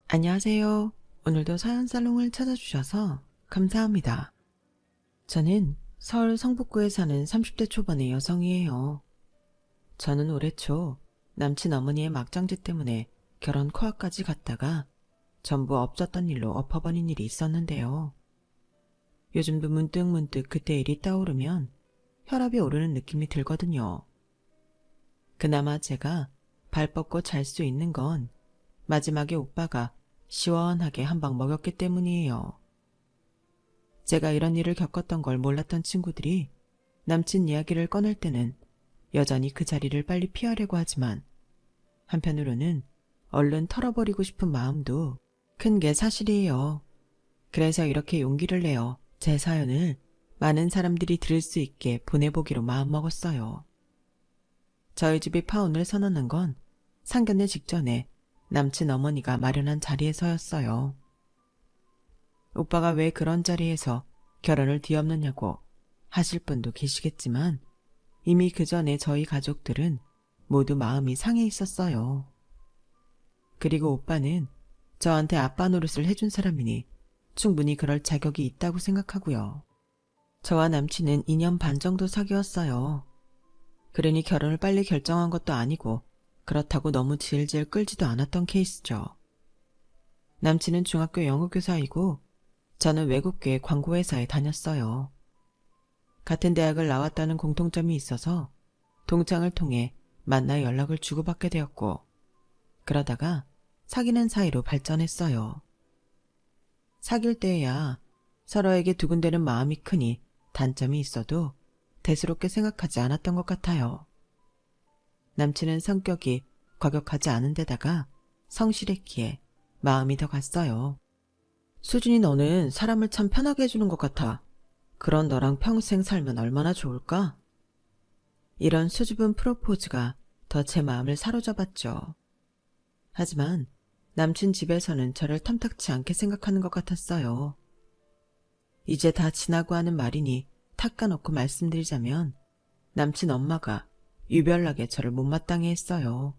안녕하세요. 오늘도 사연살롱을 찾아주셔서 감사합니다. 저는 서울 성북구에 사는 30대 초반의 여성이에요. 저는 올해 초 남친 어머니의 막장짓 때문에 결혼 코앞까지 갔다가 전부 없었던 일로 엎어버린 일이 있었는데요. 요즘도 문득문득 그때 일이 떠오르면 혈압이 오르는 느낌이 들거든요. 그나마 제가 발 뻗고 잘 수 있는 건 마지막에 오빠가 시원하게 한 방 먹였기 때문이에요. 제가 이런 일을 겪었던 걸 몰랐던 친구들이 남친 이야기를 꺼낼 때는 여전히 그 자리를 빨리 피하려고 하지만 한편으로는 얼른 털어버리고 싶은 마음도 큰 게 사실이에요. 그래서 이렇게 용기를 내어 제 사연을 많은 사람들이 들을 수 있게 보내보기로 마음먹었어요. 저희 집이 파혼을 선언한 건 상견례 직전에 남친 어머니가 마련한 자리에서였어요. 오빠가 왜 그런 자리에서 결혼을 뒤엎느냐고 하실 분도 계시겠지만 이미 그 전에 저희 가족들은 모두 마음이 상해 있었어요. 그리고 오빠는 저한테 아빠 노릇을 해준 사람이니 충분히 그럴 자격이 있다고 생각하고요. 저와 남친은 2년 반 정도 사귀었어요. 그러니 결혼을 빨리 결정한 것도 아니고 그렇다고 너무 질질 끌지도 않았던 케이스죠. 남친은 중학교 영어교사이고 저는 외국계 광고회사에 다녔어요. 같은 대학을 나왔다는 공통점이 있어서 동창을 통해 만나 연락을 주고받게 되었고 그러다가 사귀는 사이로 발전했어요. 사귈 때에야 서로에게 두근대는 마음이 크니 단점이 있어도 대수롭게 생각하지 않았던 것 같아요. 남친은 성격이 과격하지 않은 데다가 성실했기에 마음이 더 갔어요. 수진이 너는 사람을 참 편하게 해주는 것 같아. 그런 너랑 평생 살면 얼마나 좋을까? 이런 수줍은 프로포즈가 더 제 마음을 사로잡았죠. 하지만 남친 집에서는 저를 탐탁치 않게 생각하는 것 같았어요. 이제 다 지나고 하는 말이니 탁까놓고 말씀드리자면 남친 엄마가 유별나게 저를 못마땅해 했어요.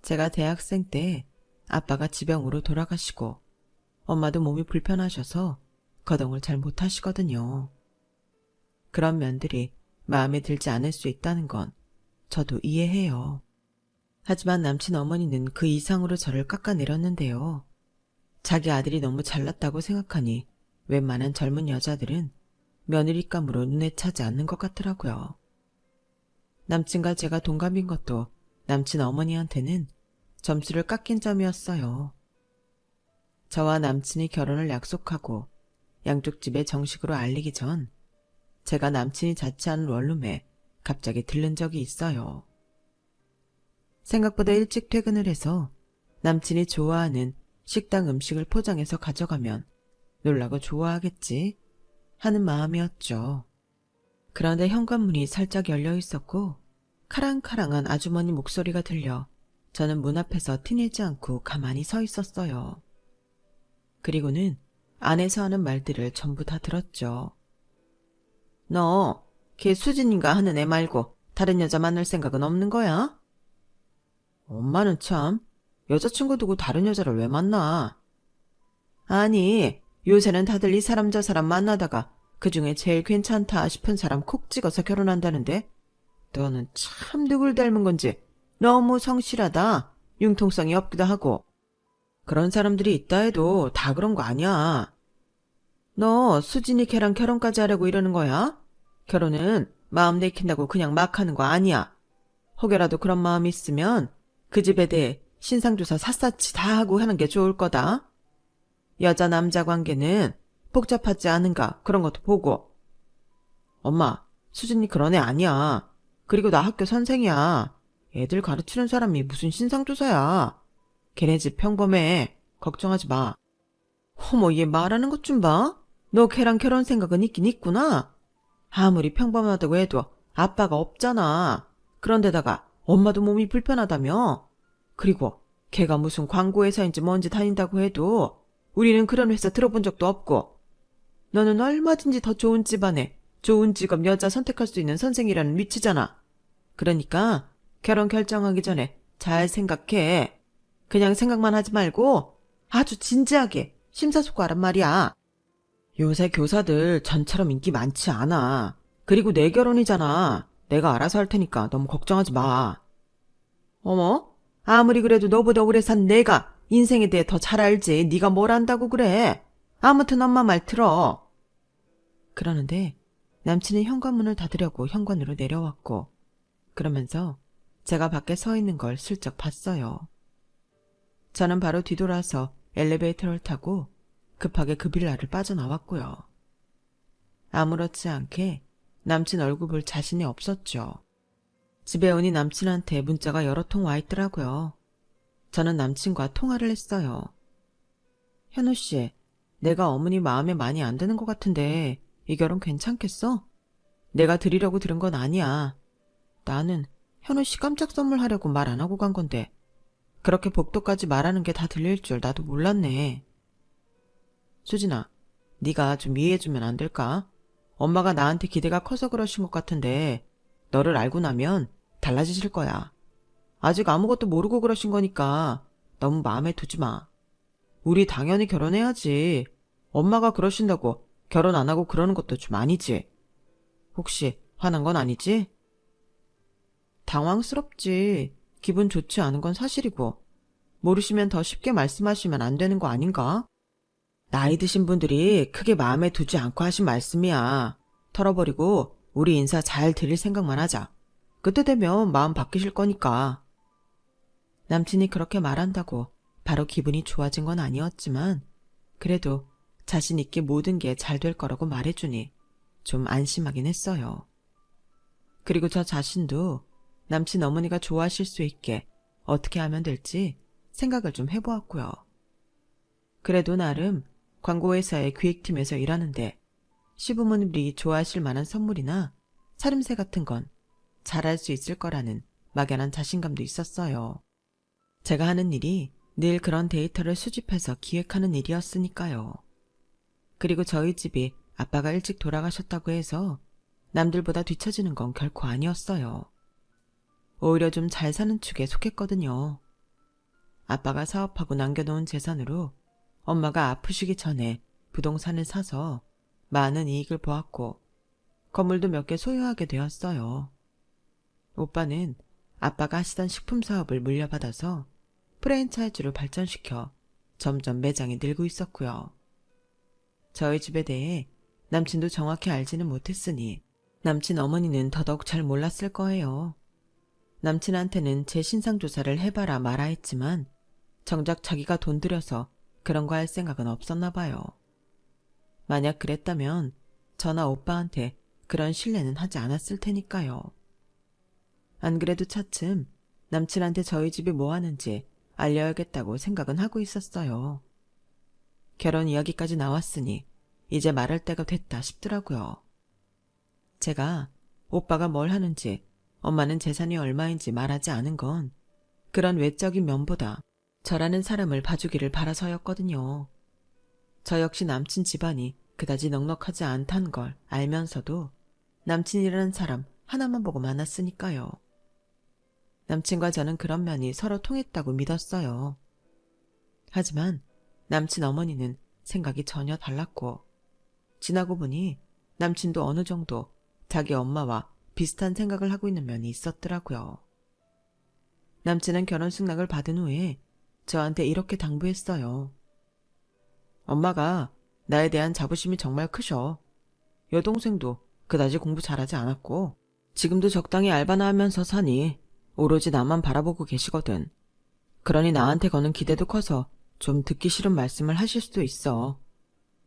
제가 대학생 때 아빠가 지병으로 돌아가시고 엄마도 몸이 불편하셔서 거동을 잘 못하시거든요. 그런 면들이 마음에 들지 않을 수 있다는 건 저도 이해해요. 하지만 남친 어머니는 그 이상으로 저를 깎아내렸는데요. 자기 아들이 너무 잘났다고 생각하니 웬만한 젊은 여자들은 며느리감으로 눈에 차지 않는 것 같더라고요. 남친과 제가 동갑인 것도 남친 어머니한테는 점수를 깎인 점이었어요. 저와 남친이 결혼을 약속하고 양쪽 집에 정식으로 알리기 전 제가 남친이 자취하는 원룸에 갑자기 들른 적이 있어요. 생각보다 일찍 퇴근을 해서 남친이 좋아하는 식당 음식을 포장해서 가져가면 놀라고 좋아하겠지 하는 마음이었죠. 그런데 현관문이 살짝 열려 있었고 카랑카랑한 아주머니 목소리가 들려 저는 문 앞에서 티내지 않고 가만히 서 있었어요. 그리고는 안에서 하는 말들을 전부 다 들었죠. 너, 걔 수진인가 하는 애 말고 다른 여자 만날 생각은 없는 거야? 엄마는 참, 여자친구 두고 다른 여자를 왜 만나? 아니, 요새는 다들 이 사람 저 사람 만나다가 그중에 제일 괜찮다 싶은 사람 콕 찍어서 결혼한다는데 너는 참 누굴 닮은 건지 너무 성실하다, 융통성이 없기도 하고. 그런 사람들이 있다 해도 다 그런 거 아니야. 너 수진이 걔랑 결혼까지 하려고 이러는 거야? 결혼은 마음 내킨다고 그냥 막 하는 거 아니야. 혹여라도 그런 마음이 있으면 그 집에 대해 신상조사 샅샅이 다 하고 하는 게 좋을 거다. 여자 남자 관계는 복잡하지 않은가 그런 것도 보고. 엄마, 수진이 그런 애 아니야. 그리고 나 학교 선생이야. 애들 가르치는 사람이 무슨 신상조사야. 걔네 집 평범해. 걱정하지 마. 어머, 얘 말하는 것 좀 봐. 너 걔랑 결혼 생각은 있긴 있구나. 아무리 평범하다고 해도 아빠가 없잖아. 그런데다가 엄마도 몸이 불편하다며. 그리고 걔가 무슨 광고회사인지 뭔지 다닌다고 해도 우리는 그런 회사 들어본 적도 없고. 너는 얼마든지 더 좋은 집안에 좋은 직업 여자 선택할 수 있는 선생이라는 위치잖아. 그러니까 결혼 결정하기 전에 잘 생각해. 그냥 생각만 하지 말고 아주 진지하게 심사숙고하란 말이야. 요새 교사들 전처럼 인기 많지 않아. 그리고 내 결혼이잖아. 내가 알아서 할 테니까 너무 걱정하지 마. 어머? 아무리 그래도 너보다 오래 산 내가 인생에 대해 더 잘 알지. 네가 뭘 안다고 그래. 아무튼 엄마 말 들어. 그러는데 남친은 현관문을 닫으려고 현관으로 내려왔고, 그러면서 제가 밖에 서 있는 걸 슬쩍 봤어요. 저는 바로 뒤돌아서 엘리베이터를 타고 급하게 그 빌라를 빠져나왔고요. 아무렇지 않게 남친 얼굴 볼 자신이 없었죠. 집에 오니 남친한테 문자가 여러 통 와 있더라고요. 저는 남친과 통화를 했어요. 현우 씨, 내가 어머니 마음에 많이 안 드는 것 같은데 이 결혼 괜찮겠어? 내가 드리려고 들은 건 아니야. 나는 현우 씨 깜짝 선물하려고 말 안 하고 간 건데 그렇게 복도까지 말하는 게 다 들릴 줄 나도 몰랐네. 수진아, 네가 좀 이해해주면 안 될까? 엄마가 나한테 기대가 커서 그러신 것 같은데 너를 알고 나면 달라지실 거야. 아직 아무것도 모르고 그러신 거니까 너무 마음에 두지 마. 우리 당연히 결혼해야지. 엄마가 그러신다고 결혼 안 하고 그러는 것도 좀 아니지. 혹시 화난 건 아니지? 당황스럽지. 기분 좋지 않은 건 사실이고 모르시면 더 쉽게 말씀하시면 안 되는 거 아닌가? 나이 드신 분들이 크게 마음에 두지 않고 하신 말씀이야. 털어버리고 우리 인사 잘 드릴 생각만 하자. 그때 되면 마음 바뀌실 거니까. 남친이 그렇게 말한다고 바로 기분이 좋아진 건 아니었지만 그래도 자신 있게 모든 게 잘 될 거라고 말해주니 좀 안심하긴 했어요. 그리고 저 자신도 남친 어머니가 좋아하실 수 있게 어떻게 하면 될지 생각을 좀 해보았고요. 그래도 나름 광고회사의 기획팀에서 일하는데 시부모님들이 좋아하실 만한 선물이나 차림새 같은 건 잘할 수 있을 거라는 막연한 자신감도 있었어요. 제가 하는 일이 늘 그런 데이터를 수집해서 기획하는 일이었으니까요. 그리고 저희 집이 아빠가 일찍 돌아가셨다고 해서 남들보다 뒤처지는 건 결코 아니었어요. 오히려 좀 잘 사는 축에 속했거든요. 아빠가 사업하고 남겨놓은 재산으로 엄마가 아프시기 전에 부동산을 사서 많은 이익을 보았고 건물도 몇 개 소유하게 되었어요. 오빠는 아빠가 하시던 식품 사업을 물려받아서 프랜차이즈로 발전시켜 점점 매장이 늘고 있었고요. 저희 집에 대해 남친도 정확히 알지는 못했으니 남친 어머니는 더더욱 잘 몰랐을 거예요. 남친한테는 제 신상조사를 해봐라 마라 했지만 정작 자기가 돈 들여서 그런 거 할 생각은 없었나 봐요. 만약 그랬다면 저나 오빠한테 그런 신뢰는 하지 않았을 테니까요. 안 그래도 차츰 남친한테 저희 집이 뭐 하는지 알려야겠다고 생각은 하고 있었어요. 결혼 이야기까지 나왔으니 이제 말할 때가 됐다 싶더라고요. 제가 오빠가 뭘 하는지 엄마는 재산이 얼마인지 말하지 않은 건 그런 외적인 면보다 저라는 사람을 봐주기를 바라서였거든요. 저 역시 남친 집안이 그다지 넉넉하지 않단 걸 알면서도 남친이라는 사람 하나만 보고 만났으니까요. 남친과 저는 그런 면이 서로 통했다고 믿었어요. 하지만 남친 어머니는 생각이 전혀 달랐고 지나고 보니 남친도 어느 정도 자기 엄마와 비슷한 생각을 하고 있는 면이 있었더라고요. 남친은 결혼 승낙을 받은 후에 저한테 이렇게 당부했어요. 엄마가 나에 대한 자부심이 정말 크셔. 여동생도 그다지 공부 잘하지 않았고 지금도 적당히 알바나 하면서 사니 오로지 나만 바라보고 계시거든. 그러니 나한테 거는 기대도 커서 좀 듣기 싫은 말씀을 하실 수도 있어.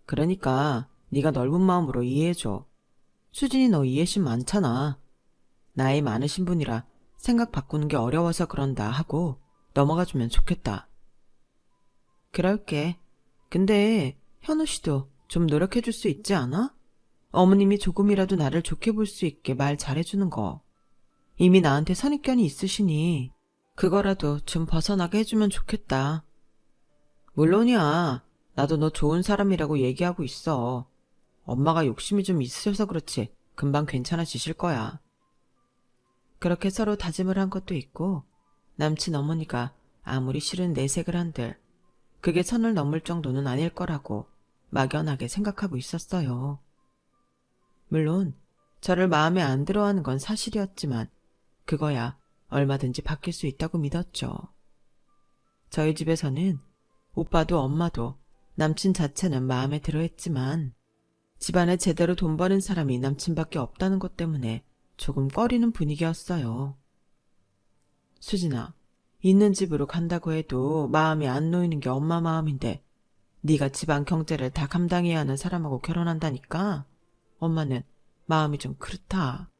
그러니까 네가 넓은 마음으로 이해해줘. 수진이 너 이해심 많잖아. 나이 많으신 분이라 생각 바꾸는 게 어려워서 그런다 하고 넘어가주면 좋겠다. 그럴게. 근데 현우 씨도 좀 노력해줄 수 있지 않아? 어머님이 조금이라도 나를 좋게 볼 수 있게 말 잘해주는 거. 이미 나한테 선입견이 있으시니 그거라도 좀 벗어나게 해주면 좋겠다. 물론이야. 나도 너 좋은 사람이라고 얘기하고 있어. 엄마가 욕심이 좀 있으셔서 그렇지 금방 괜찮아지실 거야. 그렇게 서로 다짐을 한 것도 있고 남친 어머니가 아무리 싫은 내색을 한들 그게 선을 넘을 정도는 아닐 거라고 막연하게 생각하고 있었어요. 물론 저를 마음에 안 들어하는 건 사실이었지만 그거야 얼마든지 바뀔 수 있다고 믿었죠. 저희 집에서는 오빠도 엄마도 남친 자체는 마음에 들어했지만 집안에 제대로 돈 버는 사람이 남친밖에 없다는 것 때문에 조금 꺼리는 분위기였어요. 수진아, 있는 집으로 간다고 해도 마음이 안 놓이는 게 엄마 마음인데 네가 집안 경제를 다 감당해야 하는 사람하고 결혼한다니까 엄마는 마음이 좀 그렇다.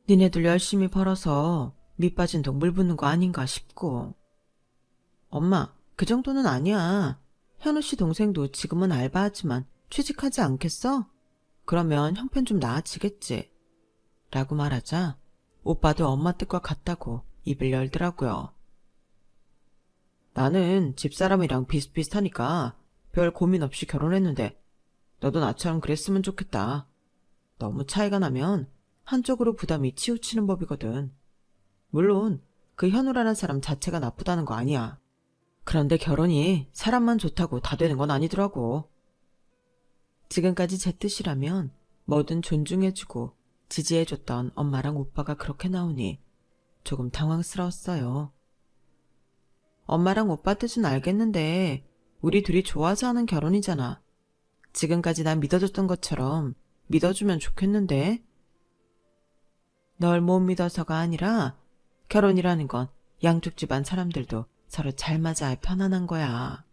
니네들 열심히 벌어서 밑 빠진 독 물 붓는 거 아닌가 싶고. 엄마, 그 정도는 아니야. 현우 씨 동생도 지금은 알바하지만 취직하지 않겠어? 그러면 형편 좀 나아지겠지. 라고 말하자 오빠도 엄마 뜻과 같다고 입을 열더라고요. 나는 집사람이랑 비슷비슷하니까 별 고민 없이 결혼했는데 너도 나처럼 그랬으면 좋겠다. 너무 차이가 나면 한쪽으로 부담이 치우치는 법이거든. 물론 그 현우라는 사람 자체가 나쁘다는 거 아니야. 그런데 결혼이 사람만 좋다고 다 되는 건 아니더라고. 지금까지 제 뜻이라면 뭐든 존중해주고 지지해줬던 엄마랑 오빠가 그렇게 나오니 조금 당황스러웠어요. 엄마랑 오빠 뜻은 알겠는데 우리 둘이 좋아서 하는 결혼이잖아. 지금까지 난 믿어줬던 것처럼 믿어주면 좋겠는데. 널 못 믿어서가 아니라 결혼이라는 건 양쪽 집안 사람들도 서로 잘 맞아야 편안한 거야.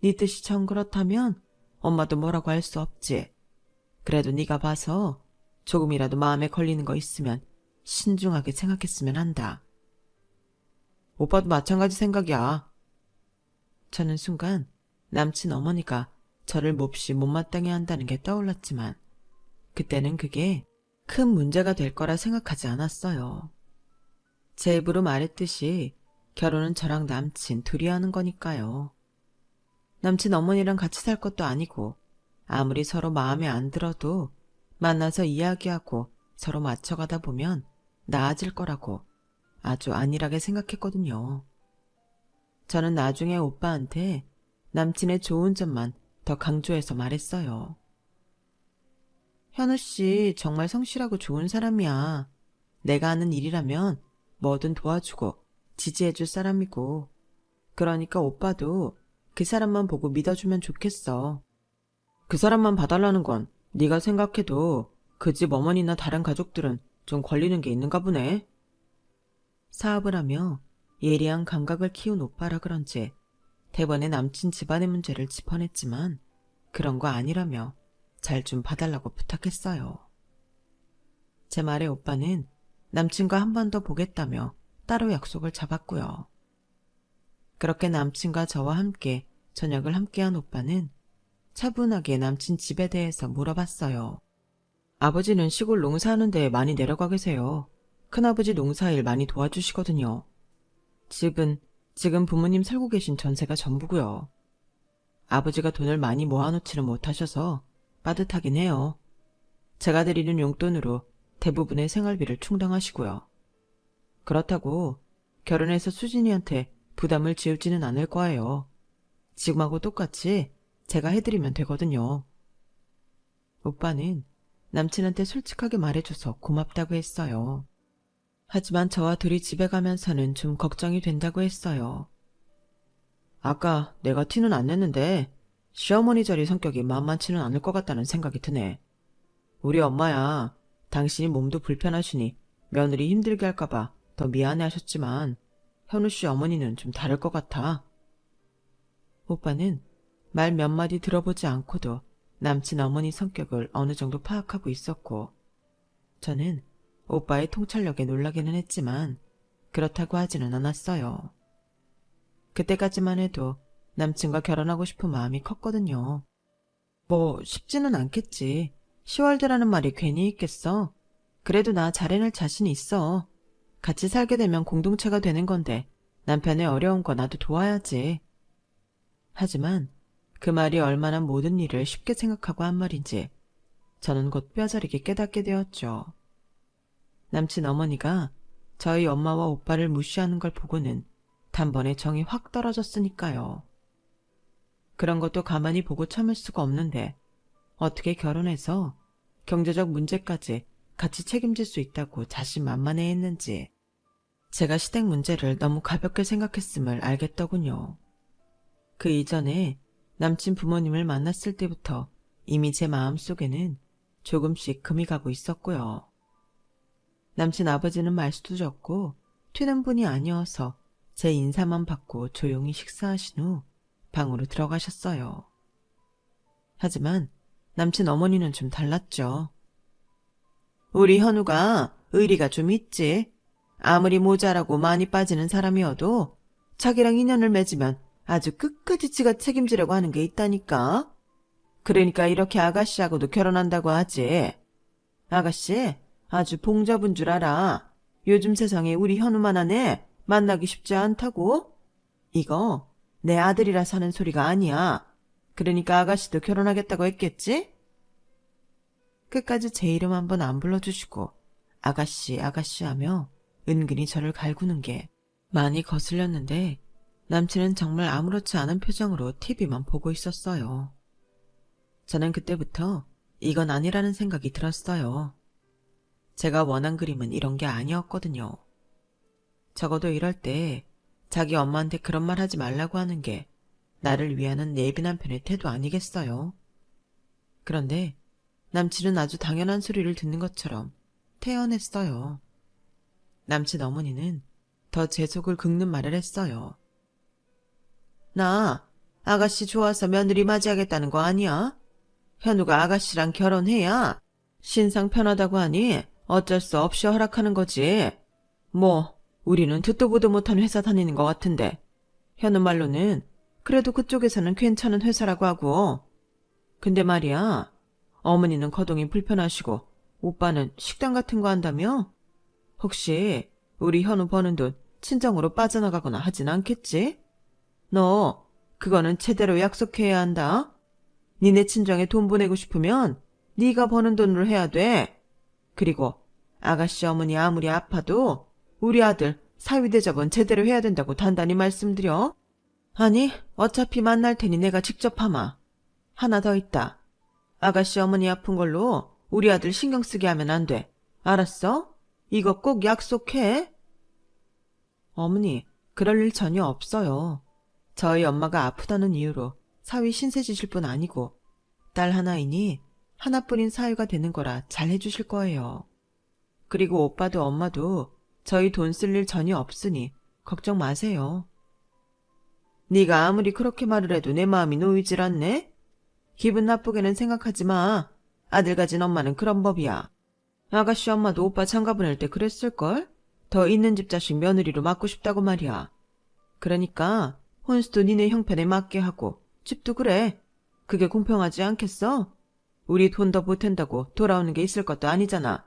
네 뜻이 정 그렇다면 엄마도 뭐라고 할 수 없지. 그래도 네가 봐서 조금이라도 마음에 걸리는 거 있으면 신중하게 생각했으면 한다. 오빠도 마찬가지 생각이야. 저는 순간 남친 어머니가 저를 몹시 못마땅해 한다는 게 떠올랐지만 그때는 그게 큰 문제가 될 거라 생각하지 않았어요. 제 입으로 말했듯이 결혼은 저랑 남친 둘이 하는 거니까요. 남친 어머니랑 같이 살 것도 아니고 아무리 서로 마음에 안 들어도 만나서 이야기하고 서로 맞춰가다 보면 나아질 거라고 아주 안일하게 생각했거든요. 저는 나중에 오빠한테 남친의 좋은 점만 더 강조해서 말했어요. 현우 씨 정말 성실하고 좋은 사람이야. 내가 하는 일이라면 뭐든 도와주고 지지해줄 사람이고 그러니까 오빠도 그 사람만 보고 믿어주면 좋겠어. 그 사람만 봐달라는 건 네가 생각해도 그 집 어머니나 다른 가족들은 좀 걸리는 게 있는가 보네. 사업을 하며 예리한 감각을 키운 오빠라 그런지 대번에 남친 집안의 문제를 짚어냈지만 그런 거 아니라며 잘 좀 봐달라고 부탁했어요. 제 말에 오빠는 남친과 한 번 더 보겠다며 따로 약속을 잡았고요. 그렇게 남친과 저와 함께 저녁을 함께한 오빠는 차분하게 남친 집에 대해서 물어봤어요. 아버지는 시골 농사하는 데 많이 내려가 계세요. 큰아버지 농사일 많이 도와주시거든요. 집은 지금 부모님 살고 계신 전세가 전부고요. 아버지가 돈을 많이 모아놓지는 못하셔서 빠듯하긴 해요. 제가 드리는 용돈으로 대부분의 생활비를 충당하시고요. 그렇다고 결혼해서 수진이한테 부담을 지우지는 않을 거예요. 지금하고 똑같이 제가 해드리면 되거든요. 오빠는 남친한테 솔직하게 말해줘서 고맙다고 했어요. 하지만 저와 둘이 집에 가면서는 좀 걱정이 된다고 했어요. 아까 내가 티는 안 냈는데 시어머니 자리 성격이 만만치는 않을 것 같다는 생각이 드네. 우리 엄마야 당신이 몸도 불편하시니 며느리 힘들게 할까봐 더 미안해 하셨지만 현우 씨 어머니는 좀 다를 것 같아. 오빠는 말 몇 마디 들어보지 않고도 남친 어머니 성격을 어느 정도 파악하고 있었고 저는 오빠의 통찰력에 놀라기는 했지만 그렇다고 하지는 않았어요. 그때까지만 해도 남친과 결혼하고 싶은 마음이 컸거든요. 뭐 쉽지는 않겠지. 10월드라는 말이 괜히 있겠어. 그래도 나 잘해낼 자신이 있어. 같이 살게 되면 공동체가 되는 건데 남편의 어려운 거 나도 도와야지. 하지만 그 말이 얼마나 모든 일을 쉽게 생각하고 한 말인지 저는 곧 뼈저리게 깨닫게 되었죠. 남친 어머니가 저희 엄마와 오빠를 무시하는 걸 보고는 단번에 정이 확 떨어졌으니까요. 그런 것도 가만히 보고 참을 수가 없는데 어떻게 결혼해서 경제적 문제까지 같이 책임질 수 있다고 자신만만해했는지 제가 시댁 문제를 너무 가볍게 생각했음을 알겠더군요. 그 이전에 남친 부모님을 만났을 때부터 이미 제 마음속에는 조금씩 금이 가고 있었고요. 남친 아버지는 말수도 적고 튀는 분이 아니어서 제 인사만 받고 조용히 식사하신 후 방으로 들어가셨어요. 하지만 남친 어머니는 좀 달랐죠. 우리 현우가 의리가 좀 있지. 아무리 모자라고 많이 빠지는 사람이어도 자기랑 인연을 맺으면 아주 끝까지 지가 책임지려고 하는 게 있다니까. 그러니까 이렇게 아가씨하고도 결혼한다고 하지. 아가씨 아주 봉잡은 줄 알아. 요즘 세상에 우리 현우만한 애 만나기 쉽지 않다고. 이거 내 아들이라 사는 소리가 아니야. 그러니까 아가씨도 결혼하겠다고 했겠지? 끝까지 제 이름 한번 안 불러주시고 아가씨 아가씨 하며 은근히 저를 갈구는 게 많이 거슬렸는데 남친은 정말 아무렇지 않은 표정으로 TV만 보고 있었어요. 저는 그때부터 이건 아니라는 생각이 들었어요. 제가 원한 그림은 이런 게 아니었거든요. 적어도 이럴 때 자기 엄마한테 그런 말 하지 말라고 하는 게 나를 위하는 예빈한 편의 태도 아니겠어요? 그런데 남친은 아주 당연한 소리를 듣는 것처럼 태연했어요. 남친 어머니는 더 제 속을 긁는 말을 했어요. 나 아가씨 좋아서 며느리 맞이하겠다는 거 아니야? 현우가 아가씨랑 결혼해야 신상 편하다고 하니 어쩔 수 없이 허락하는 거지. 뭐 우리는 듣도 보도 못한 회사 다니는 것 같은데 현우 말로는 그래도 그쪽에서는 괜찮은 회사라고 하고. 근데 말이야, 어머니는 거동이 불편하시고 오빠는 식당 같은 거 한다며? 혹시 우리 현우 버는 돈 친정으로 빠져나가거나 하진 않겠지? 너 그거는 제대로 약속해야 한다. 니네 친정에 돈 보내고 싶으면 네가 버는 돈으로 해야 돼. 그리고 아가씨 어머니 아무리 아파도 우리 아들 사위대접은 제대로 해야 된다고 단단히 말씀드려. 아니 어차피 만날 테니 내가 직접 하마. 하나 더 있다. 아가씨 어머니 아픈 걸로 우리 아들 신경 쓰게 하면 안 돼. 알았어? 이거 꼭 약속해. 어머니, 그럴 일 전혀 없어요. 저희 엄마가 아프다는 이유로 사위 신세지실 뿐 아니고 딸 하나이니 하나뿐인 사위가 되는 거라 잘 해주실 거예요. 그리고 오빠도 엄마도 저희 돈 쓸 일 전혀 없으니 걱정 마세요. 네가 아무리 그렇게 말을 해도 내 마음이 놓이질 않네? 기분 나쁘게는 생각하지 마. 아들 가진 엄마는 그런 법이야. 아가씨 엄마도 오빠 장가 보낼 때 그랬을걸? 더 있는 집 자식 며느리로 맡고 싶다고 말이야. 그러니까 혼수도 니네 형편에 맞게 하고 집도 그래. 그게 공평하지 않겠어? 우리 돈 더 보탠다고 돌아오는 게 있을 것도 아니잖아.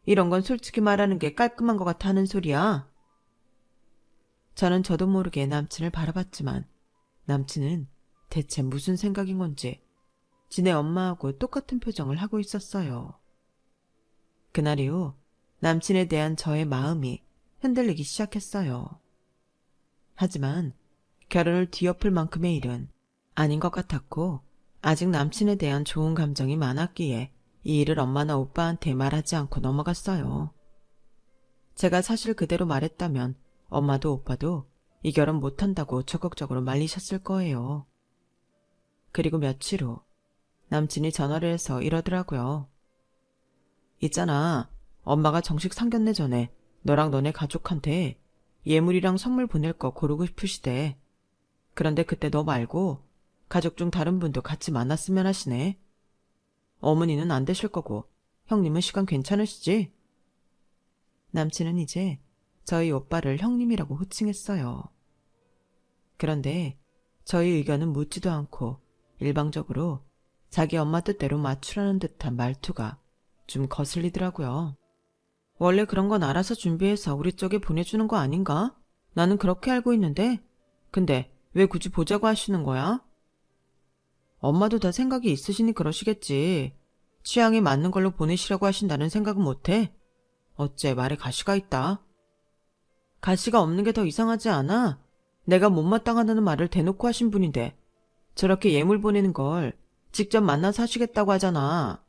이런 건 솔직히 말하는 게 깔끔한 것 같아 하는 소리야. 저는 저도 모르게 남친을 바라봤지만 남친은 대체 무슨 생각인 건지 지네 엄마하고 똑같은 표정을 하고 있었어요. 그날 이후 남친에 대한 저의 마음이 흔들리기 시작했어요. 하지만 결혼을 뒤엎을 만큼의 일은 아닌 것 같았고 아직 남친에 대한 좋은 감정이 많았기에 이 일을 엄마나 오빠한테 말하지 않고 넘어갔어요. 제가 사실 그대로 말했다면 엄마도 오빠도 이 결혼 못한다고 적극적으로 말리셨을 거예요. 그리고 며칠 후 남친이 전화를 해서 이러더라고요. 있잖아, 엄마가 정식 상견례 전에 너랑 너네 가족한테 예물이랑 선물 보낼 거 고르고 싶으시대. 그런데 그때 너 말고 가족 중 다른 분도 같이 만났으면 하시네. 어머니는 안 되실 거고 형님은 시간 괜찮으시지? 남친은 이제 저희 오빠를 형님이라고 호칭했어요. 그런데 저희 의견은 묻지도 않고 일방적으로 자기 엄마 뜻대로 맞추라는 듯한 말투가 좀 거슬리더라고요. 원래 그런 건 알아서 준비해서 우리 쪽에 보내주는 거 아닌가? 나는 그렇게 알고 있는데. 근데 왜 굳이 보자고 하시는 거야? 엄마도 다 생각이 있으시니 그러시겠지. 취향에 맞는 걸로 보내시라고 하신다는 생각은 못해? 어째 말에 가시가 있다. 가시가 없는 게 더 이상하지 않아? 내가 못마땅하다는 말을 대놓고 하신 분인데 저렇게 예물 보내는 걸 직접 만나서 하시겠다고 하잖아.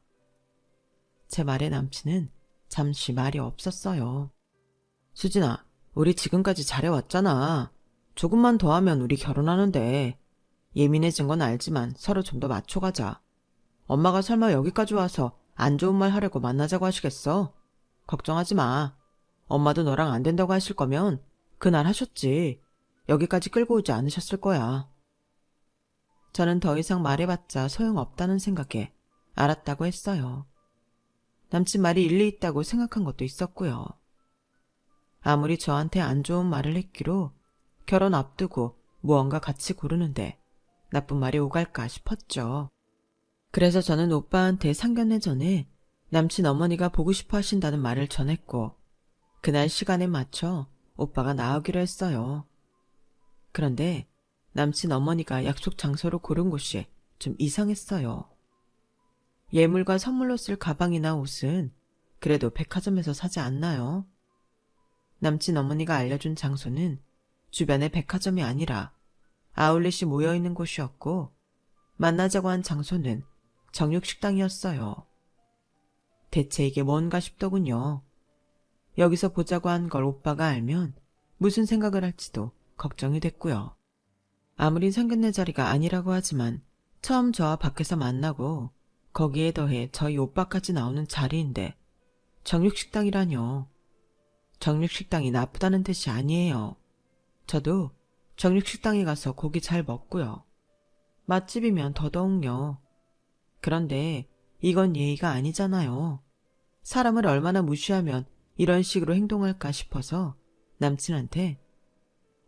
제 말에 남친은 잠시 말이 없었어요. 수진아, 우리 지금까지 잘해왔잖아. 조금만 더 하면 우리 결혼하는데. 예민해진 건 알지만 서로 좀 더 맞춰가자. 엄마가 설마 여기까지 와서 안 좋은 말 하려고 만나자고 하시겠어? 걱정하지 마. 엄마도 너랑 안 된다고 하실 거면 그날 하셨지. 여기까지 끌고 오지 않으셨을 거야. 저는 더 이상 말해봤자 소용없다는 생각에 알았다고 했어요. 남친 말이 일리 있다고 생각한 것도 있었고요. 아무리 저한테 안 좋은 말을 했기로 결혼 앞두고 무언가 같이 고르는데 나쁜 말이 오갈까 싶었죠. 그래서 저는 오빠한테 상견례 전에 남친 어머니가 보고 싶어 하신다는 말을 전했고 그날 시간에 맞춰 오빠가 나오기로 했어요. 그런데 남친 어머니가 약속 장소로 고른 곳이 좀 이상했어요. 예물과 선물로 쓸 가방이나 옷은 그래도 백화점에서 사지 않나요? 남친 어머니가 알려준 장소는 주변의 백화점이 아니라 아울렛이 모여있는 곳이었고 만나자고 한 장소는 정육식당이었어요. 대체 이게 뭔가 싶더군요. 여기서 보자고 한 걸 오빠가 알면 무슨 생각을 할지도 걱정이 됐고요. 아무리 상견례 자리가 아니라고 하지만 처음 저와 밖에서 만나고 거기에 더해 저희 오빠까지 나오는 자리인데 정육식당이라뇨. 정육식당이 나쁘다는 뜻이 아니에요. 저도 정육식당에 가서 고기 잘 먹고요. 맛집이면 더더욱요. 그런데 이건 예의가 아니잖아요. 사람을 얼마나 무시하면 이런 식으로 행동할까 싶어서 남친한테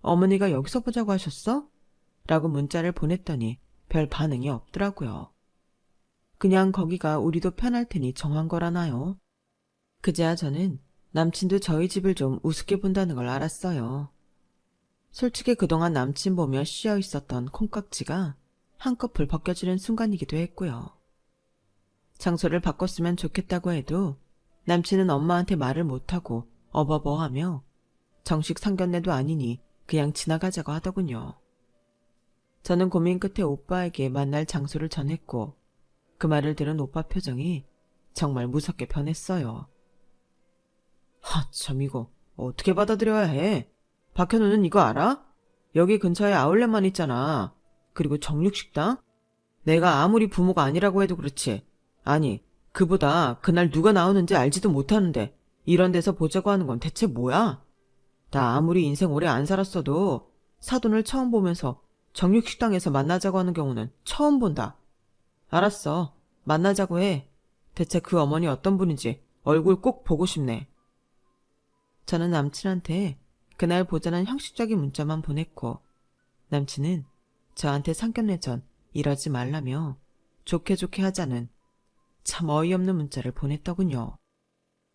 어머니가 여기서 보자고 하셨어? 라고 문자를 보냈더니 별 반응이 없더라고요. 그냥 거기가 우리도 편할 테니 정한 거라나요? 그제야 저는 남친도 저희 집을 좀 우습게 본다는 걸 알았어요. 솔직히 그동안 남친 보며 씌어 있었던 콩깍지가 한꺼풀 벗겨지는 순간이기도 했고요. 장소를 바꿨으면 좋겠다고 해도 남친은 엄마한테 말을 못하고 어버버하며 정식 상견례도 아니니 그냥 지나가자고 하더군요. 저는 고민 끝에 오빠에게 만날 장소를 전했고 그 말을 들은 오빠 표정이 정말 무섭게 변했어요. 참 이거 어떻게 받아들여야 해? 박현우는 이거 알아? 여기 근처에 아울렛만 있잖아. 그리고 정육식당? 내가 아무리 부모가 아니라고 해도 그렇지. 아니, 그보다 그날 누가 나오는지 알지도 못하는데 이런 데서 보자고 하는 건 대체 뭐야? 나 아무리 인생 오래 안 살았어도 사돈을 처음 보면서 정육식당에서 만나자고 하는 경우는 처음 본다. 알았어. 만나자고 해. 대체 그 어머니 어떤 분인지 얼굴 꼭 보고 싶네. 저는 남친한테 그날 보자는 형식적인 문자만 보냈고 남친은 저한테 상견례 전 이러지 말라며 좋게 좋게 하자는 참 어이없는 문자를 보냈더군요.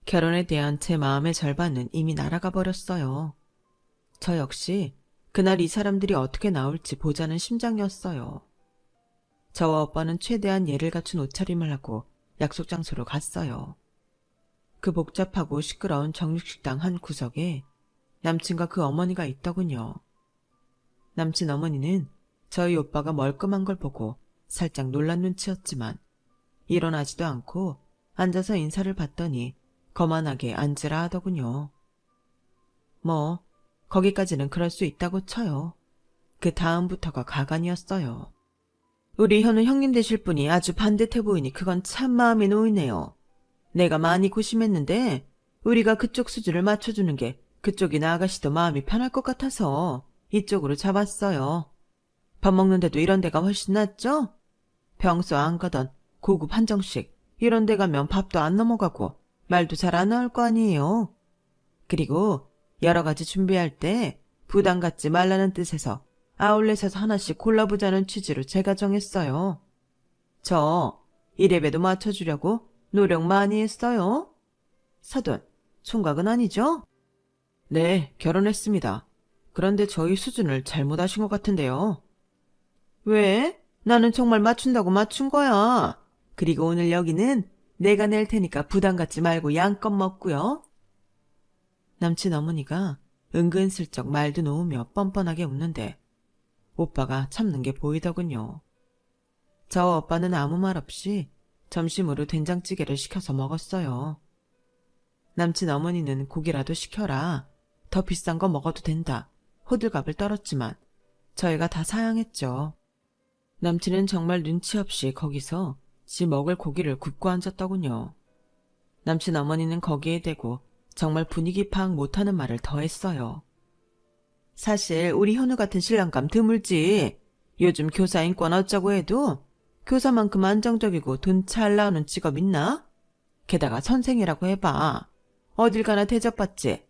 결혼에 대한 제 마음의 절반은 이미 날아가 버렸어요. 저 역시 그날 이 사람들이 어떻게 나올지 보자는 심정이었어요. 저와 오빠는 최대한 예를 갖춘 옷차림을 하고 약속 장소로 갔어요. 그 복잡하고 시끄러운 정육식당 한 구석에 남친과 그 어머니가 있더군요. 남친 어머니는 저희 오빠가 멀끔한 걸 보고 살짝 놀란 눈치였지만 일어나지도 않고 앉아서 인사를 받더니 거만하게 앉으라 하더군요. 뭐 거기까지는 그럴 수 있다고 쳐요. 그 다음부터가 가관이었어요. 우리 현우 형님 되실 분이 아주 반듯해 보이니 그건 참 마음이 놓이네요. 내가 많이 고심했는데 우리가 그쪽 수준을 맞춰주는 게 그쪽이나 아가씨도 마음이 편할 것 같아서 이쪽으로 잡았어요. 밥 먹는데도 이런 데가 훨씬 낫죠? 평소 안 가던 고급 한정식 이런 데 가면 밥도 안 넘어가고 말도 잘 안 나올 거 아니에요. 그리고 여러 가지 준비할 때 부담 갖지 말라는 뜻에서 아울렛에서 하나씩 골라보자는 취지로 제가 정했어요. 저 이래봬도 맞춰주려고 노력 많이 했어요. 사돈, 총각은 아니죠? 네, 결혼했습니다. 그런데 저희 수준을 잘못하신 것 같은데요. 왜? 나는 정말 맞춘다고 맞춘 거야. 그리고 오늘 여기는 내가 낼 테니까 부담 갖지 말고 양껏 먹고요. 남친 어머니가 은근슬쩍 말도 놓으며 뻔뻔하게 웃는데 오빠가 참는 게 보이더군요. 저와 오빠는 아무 말 없이 점심으로 된장찌개를 시켜서 먹었어요. 남친 어머니는 고기라도 시켜라. 더 비싼 거 먹어도 된다. 호들갑을 떨었지만 저희가 다 사양했죠. 남친은 정말 눈치 없이 거기서 지 먹을 고기를 굽고 앉았더군요. 남친 어머니는 거기에 대고 정말 분위기 파악 못하는 말을 더 했어요. 사실 우리 현우 같은 신랑감 드물지. 요즘 교사 인권 어쩌고 해도 교사만큼 안정적이고 돈 잘 나오는 직업 있나? 게다가 선생이라고 해봐. 어딜 가나 대접받지.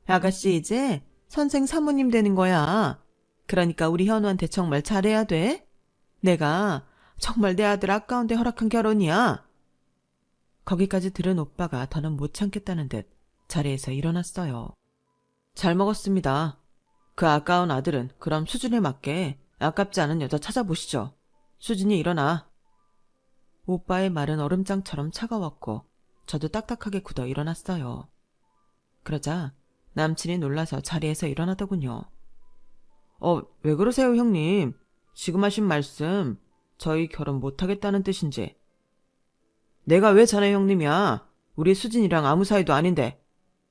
아가씨 이제 선생 사모님 되는 거야. 그러니까 우리 현우한테 정말 잘해야 돼. 내가 정말 내 아들 아까운데 허락한 결혼이야. 거기까지 들은 오빠가 더는 못 참겠다는 듯 자리에서 일어났어요. 잘 먹었습니다. 그 아까운 아들은 그럼 수준에 맞게 아깝지 않은 여자 찾아보시죠. 수진이 일어나. 오빠의 말은 얼음장처럼 차가웠고 저도 딱딱하게 굳어 일어났어요. 그러자 남친이 놀라서 자리에서 일어나더군요. 왜 그러세요, 형님? 지금 하신 말씀 저희 결혼 못하겠다는 뜻인지. 내가 왜 자네 형님이야? 우리 수진이랑 아무 사이도 아닌데.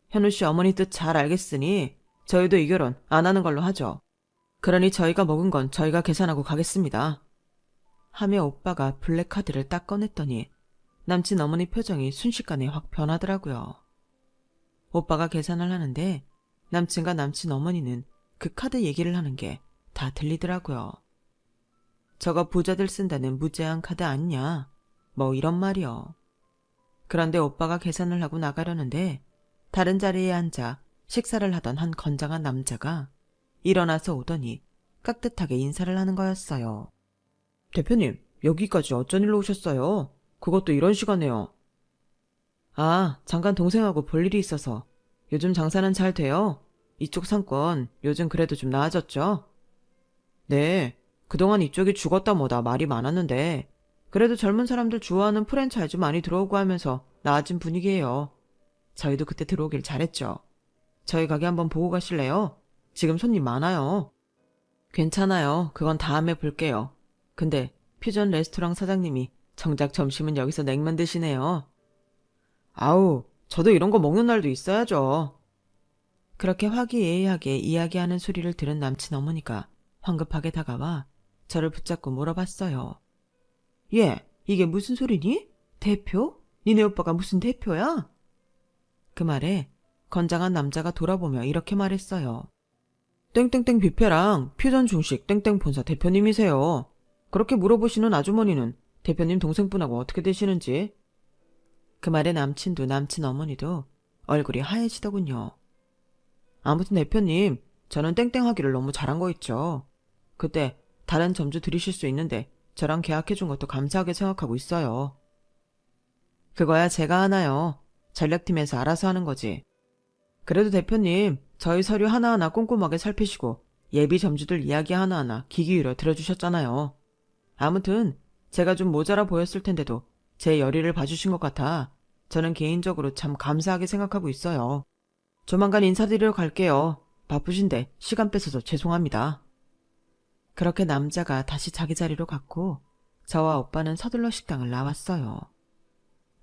현우 씨 어머니 뜻 잘 알겠으니 저희도 이 결혼 안 하는 걸로 하죠. 그러니 저희가 먹은 건 저희가 계산하고 가겠습니다. 하며 오빠가 블랙카드를 딱 꺼냈더니 남친 어머니 표정이 순식간에 확 변하더라고요. 오빠가 계산을 하는데 남친과 남친 어머니는 그 카드 얘기를 하는 게 다 들리더라고요. 저거 부자들 쓴다는 무제한 카드 아니냐? 뭐 이런 말이요. 그런데 오빠가 계산을 하고 나가려는데 다른 자리에 앉아 식사를 하던 한 건장한 남자가 일어나서 오더니 깍듯하게 인사를 하는 거였어요. 대표님, 여기까지 어쩐 일로 오셨어요? 그것도 이런 시간에요. 아, 잠깐 동생하고 볼 일이 있어서. 요즘 장사는 잘 돼요? 이쪽 상권 요즘 그래도 좀 나아졌죠? 네, 그동안 이쪽이 죽었다 뭐다 말이 많았는데 그래도 젊은 사람들 좋아하는 프랜차이즈 많이 들어오고 하면서 나아진 분위기예요. 저희도 그때 들어오길 잘했죠. 저희 가게 한번 보고 가실래요? 지금 손님 많아요. 괜찮아요. 그건 다음에 볼게요. 근데 퓨전 레스토랑 사장님이 정작 점심은 여기서 냉면 드시네요. 아우, 저도 이런 거 먹는 날도 있어야죠. 그렇게 화기애애하게 이야기하는 소리를 들은 남친 어머니가 황급하게 다가와 저를 붙잡고 물어봤어요. 얘, 이게 무슨 소리니? 대표? 니네 오빠가 무슨 대표야? 그 말에 건장한 남자가 돌아보며 이렇게 말했어요. 땡땡땡 뷔페랑 퓨전 중식 땡땡 본사 대표님이세요. 그렇게 물어보시는 아주머니는 대표님 동생분하고 어떻게 되시는지. 그 말에 남친도 남친 어머니도 얼굴이 하얘지더군요. 아무튼 대표님, 저는 땡땡 하기를 너무 잘한 거 있죠. 그때 다른 점주 들이실 수 있는데 저랑 계약해준 것도 감사하게 생각하고 있어요. 그거야 제가 하나요. 전략팀에서 알아서 하는 거지. 그래도 대표님, 저희 서류 하나하나 꼼꼼하게 살피시고 예비 점주들 이야기 하나하나 귀 기울여 들어주셨잖아요. 아무튼 제가 좀 모자라 보였을 텐데도 제 열의를 봐주신 것 같아 저는 개인적으로 참 감사하게 생각하고 있어요. 조만간 인사드리러 갈게요. 바쁘신데 시간 뺏어서 죄송합니다. 그렇게 남자가 다시 자기 자리로 갔고 저와 오빠는 서둘러 식당을 나왔어요.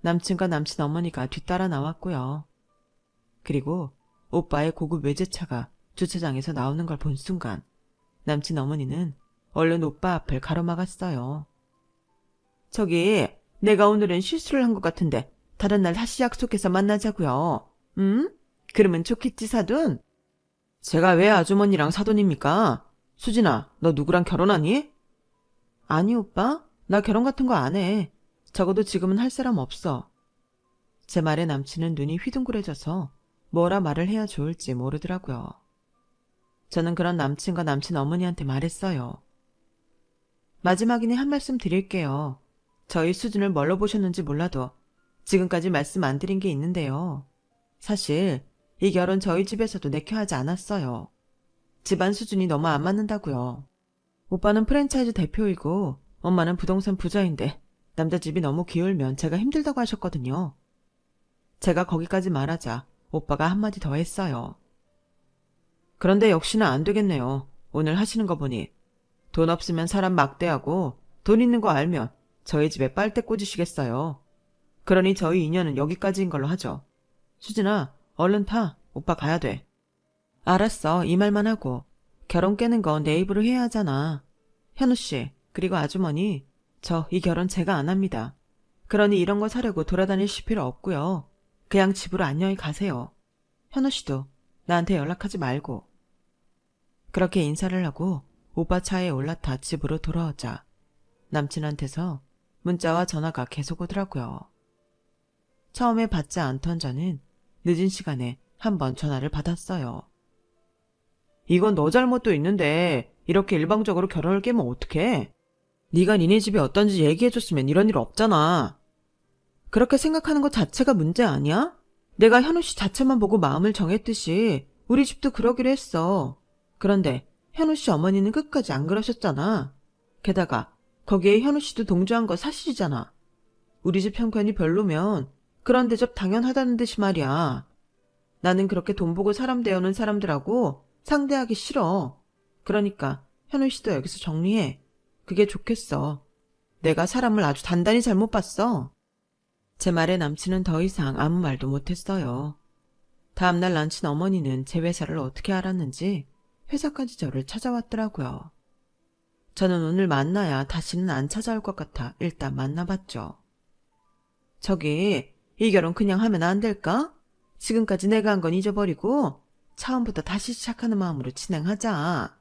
남친과 남친 어머니가 뒤따라 나왔고요. 그리고 오빠의 고급 외제차가 주차장에서 나오는 걸 본 순간 남친 어머니는 얼른 오빠 앞을 가로막았어요. 저기, 내가 오늘은 실수를 한 것 같은데 다른 날 다시 약속해서 만나자고요. 응? 그러면 좋겠지, 사돈? 제가 왜 아주머니랑 사돈입니까? 수진아, 너 누구랑 결혼하니? 아니, 오빠. 나 결혼 같은 거 안 해. 적어도 지금은 할 사람 없어. 제 말에 남친은 눈이 휘둥그레져서 뭐라 말을 해야 좋을지 모르더라고요. 저는 그런 남친과 남친 어머니한테 말했어요. 마지막이니 한 말씀 드릴게요. 저희 수준을 뭘로 보셨는지 몰라도 지금까지 말씀 안 드린 게 있는데요. 사실 이 결혼 저희 집에서도 내켜하지 않았어요. 집안 수준이 너무 안 맞는다고요. 오빠는 프랜차이즈 대표이고 엄마는 부동산 부자인데 남자 집이 너무 기울면 제가 힘들다고 하셨거든요. 제가 거기까지 말하자 오빠가 한마디 더 했어요. 그런데 역시나 안 되겠네요. 오늘 하시는 거 보니. 돈 없으면 사람 막대하고 돈 있는 거 알면 저희 집에 빨대 꽂으시겠어요. 그러니 저희 인연은 여기까지인 걸로 하죠. 수진아, 얼른 타. 오빠 가야 돼. 알았어. 이 말만 하고. 결혼 깨는 건 내 입으로 해야 하잖아. 현우 씨, 그리고 아주머니, 저 이 결혼 제가 안 합니다. 그러니 이런 거 사려고 돌아다니실 필요 없고요. 그냥 집으로 안녕히 가세요. 현우 씨도 나한테 연락하지 말고. 그렇게 인사를 하고 오빠 차에 올라타 집으로 돌아오자 남친한테서 문자와 전화가 계속 오더라고요. 처음에 받지 않던 저는 늦은 시간에 한번 전화를 받았어요. 이건 너 잘못도 있는데 이렇게 일방적으로 결혼을 깨면 어떡해? 네가 니네 집이 어떤지 얘기해줬으면 이런 일 없잖아. 그렇게 생각하는 것 자체가 문제 아니야? 내가 현우 씨 자체만 보고 마음을 정했듯이 우리 집도 그러기로 했어. 그런데 현우 씨 어머니는 끝까지 안 그러셨잖아. 게다가 거기에 현우 씨도 동조한 거 사실이잖아. 우리 집 형편이 별로면 그런 대접 당연하다는 듯이 말이야. 나는 그렇게 돈 보고 사람 대우는 사람들하고 상대하기 싫어. 그러니까 현우 씨도 여기서 정리해. 그게 좋겠어. 내가 사람을 아주 단단히 잘못 봤어. 제 말에 남친은 더 이상 아무 말도 못했어요. 다음날 남친 어머니는 제 회사를 어떻게 알았는지 회사까지 저를 찾아왔더라고요. 저는 오늘 만나야 다시는 안 찾아올 것 같아 일단 만나봤죠. 저기, 이 결혼 그냥 하면 안 될까? 지금까지 내가 한 건 잊어버리고 처음부터 다시 시작하는 마음으로 진행하자.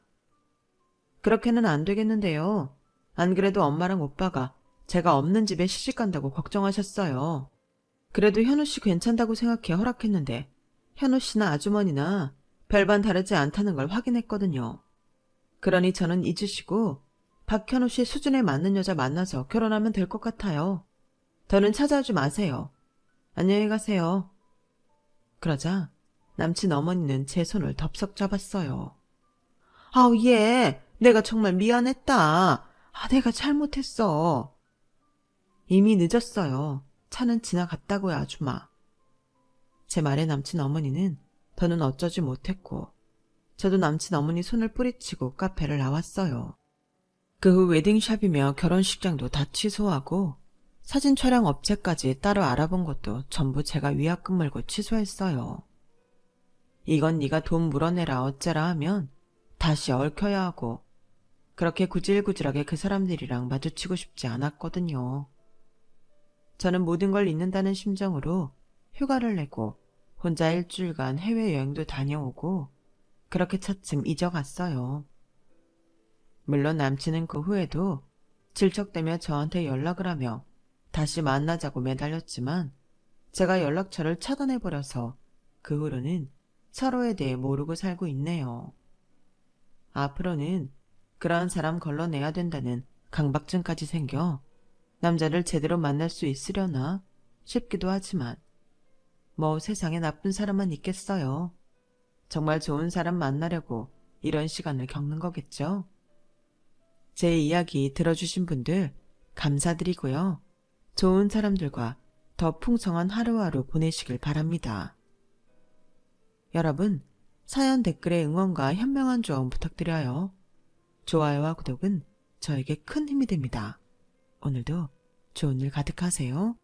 그렇게는 안 되겠는데요. 안 그래도 엄마랑 오빠가 제가 없는 집에 시집간다고 걱정하셨어요. 그래도 현우 씨 괜찮다고 생각해 허락했는데 현우 씨나 아주머니나 별반 다르지 않다는 걸 확인했거든요. 그러니 저는 잊으시고 박현우 씨 수준에 맞는 여자 만나서 결혼하면 될 것 같아요. 더는 찾아오지 마세요. 안녕히 가세요. 그러자 남친 어머니는 제 손을 덥석 잡았어요. 아우 얘, 내가 정말 미안했다. 내가 잘못했어. 이미 늦었어요. 차는 지나갔다고요, 아줌마. 제 말에 남친 어머니는 더는 어쩌지 못했고 저도 남친 어머니 손을 뿌리치고 카페를 나왔어요. 그 후 웨딩샵이며 결혼식장도 다 취소하고 사진 촬영 업체까지 따로 알아본 것도 전부 제가 위약금 물고 취소했어요. 이건 네가 돈 물어내라 어째라 하면 다시 얽혀야 하고 그렇게 구질구질하게 그 사람들이랑 마주치고 싶지 않았거든요. 저는 모든 걸 잊는다는 심정으로 휴가를 내고 혼자 일주일간 해외여행도 다녀오고 그렇게 차츰 잊어갔어요. 물론 남친은 그 후에도 질척대며 저한테 연락을 하며 다시 만나자고 매달렸지만 제가 연락처를 차단해버려서 그 후로는 서로에 대해 모르고 살고 있네요. 앞으로는 그러한 사람 걸러내야 된다는 강박증까지 생겨 남자를 제대로 만날 수 있으려나 싶기도 하지만 뭐 세상에 나쁜 사람만 있겠어요. 정말 좋은 사람 만나려고 이런 시간을 겪는 거겠죠. 제 이야기 들어주신 분들 감사드리고요. 좋은 사람들과 더 풍성한 하루하루 보내시길 바랍니다. 여러분, 사연 댓글에 응원과 현명한 조언 부탁드려요. 좋아요와 구독은 저에게 큰 힘이 됩니다. 오늘도 좋은 일 가득하세요.